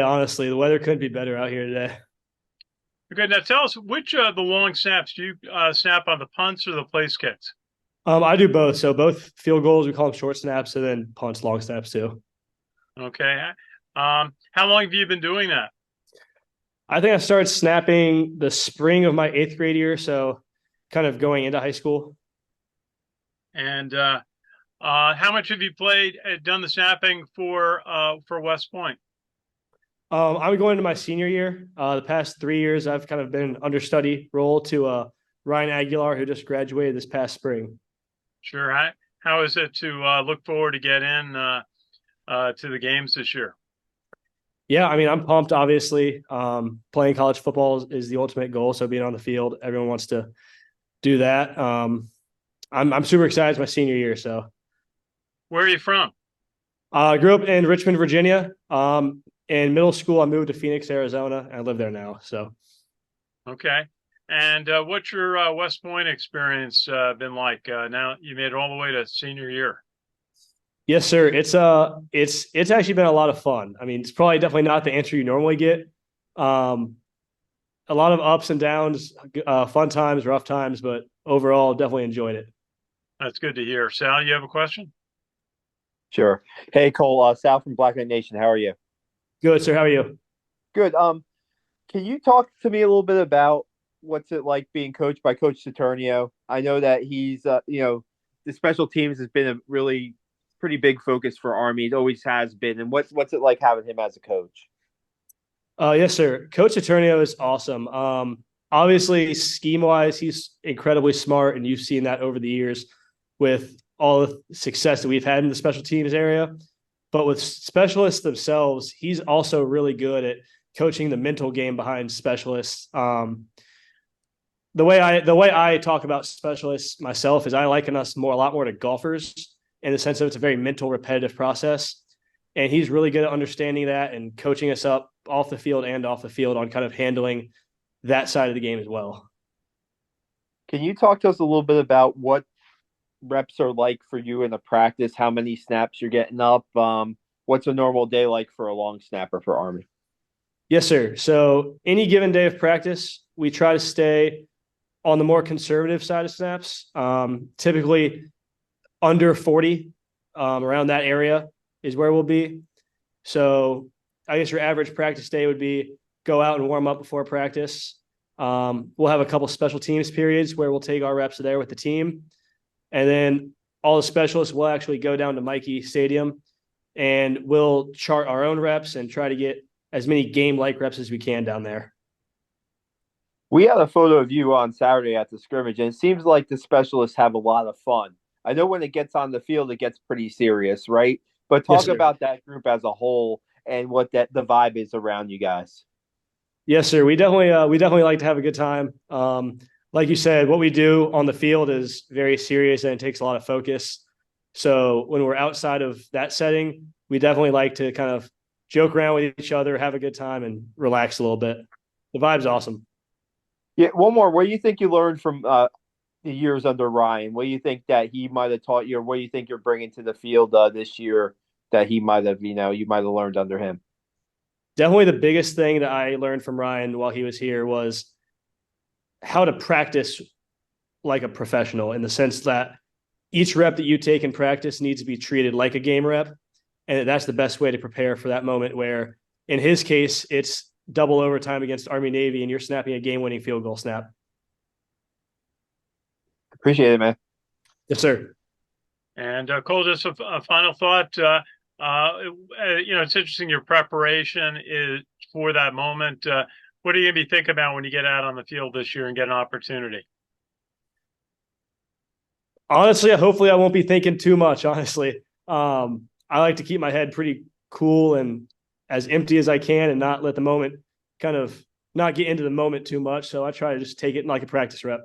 Honestly, the weather couldn't be better out here today. Okay, now tell us which the long snaps do you snap on the punts or the place kicks? I do both. So both field goals, we call them short snaps, and then punts, long snaps too. Okay. How long have you been doing that? I think I started snapping the spring of my eighth grade year, so kind of going into high school. And how much have you played, done the snapping for West Point? I'm going into my senior year. The past 3 years, I've kind of been an understudy role to Ryan Aguilar, who just graduated this past spring. Sure. How is it to look forward to get in to the games this year? Yeah, I mean, I'm pumped. Obviously, playing college football is the ultimate goal. So being on the field, everyone wants to do that. I'm super excited. It's my senior year, so Where are you from? I grew up in Richmond, Virginia. In middle school, I moved to Phoenix, Arizona, and I live there now. So Okay. And what's your West Point experience been like? Now you made it all the way to senior year. yes, sir. It's actually been a lot of fun. I mean, it's probably definitely not the answer you normally get. Um, a lot of ups and downs, fun times, rough times, but overall, definitely enjoyed it. That's good to hear. Sal, you have a question? Sure. Hey, Cole, Sal from Black Knight Nation. How are you? Good, sir. How are you? Good. Can you talk to me a little bit about what's it like being coached by Coach Saturnio? I know that the special teams has been a really pretty big focus for Army. It always has been. And what's it like having him as a coach? Yes, sir. Coach Eternio is awesome. Obviously, scheme wise, he's incredibly smart, and you've seen that over the years with all the success that we've had in the special teams area. But with specialists themselves, he's also really good at coaching the mental game behind specialists. The way I talk about specialists myself is I liken us a lot more to golfers in the sense of it's a very mental, repetitive process. And he's really good at understanding that and coaching us up off the field and off the field on kind of handling that side of the game as well. Can you talk to us a little bit about what reps are like for you in the practice? How many snaps you're getting up? What's a normal day like for a long snapper for Army? Yes, sir. So any given day of practice, we try to stay on the more conservative side of snaps. Typically under 40, around that area is where we'll be. So I guess your average practice day would be go out and warm up before practice. We'll have a couple special teams periods where we'll take our reps there with the team. And then all the specialists will actually go down to Mikey Stadium and we'll chart our own reps and try to get as many game-like reps as we can down there. We had a photo of you on Saturday at the scrimmage, and it seems like the specialists have a lot of fun. I know when it gets on the field, it gets pretty serious, right? But Yes, talk sir. about that group as a whole and what that the vibe is around you guys. Yes, sir. We definitely like to have a good time. Like you said, what we do on the field is very serious and it takes a lot of focus. So when we're outside of that setting, we definitely like to kind of joke around with each other, have a good time, and relax a little bit. The vibe's awesome. Yeah, one more. What do you think you learned from the years under Ryan? What do you think that he might have taught you, or what do you think you're bringing to the field this year that he might have, you might have learned under him? Definitely the biggest thing that I learned from Ryan while he was here was how to practice like a professional in the sense that each rep that you take in practice needs to be treated like a game rep. And that's the best way to prepare for that moment where, in his case, it's double overtime against Army Navy and you're snapping a game winning field goal snap. Appreciate it, man. Yes, sir. And Cole, just a final thought. It's interesting your preparation is for that moment. What are you going to be thinking about when you get out on the field this year and get an opportunity? Honestly, hopefully, I won't be thinking too much. Honestly, I like to keep my head pretty cool and as empty as I can, and not let the moment kind of not get into the moment too much. So I try to just take it like a practice rep.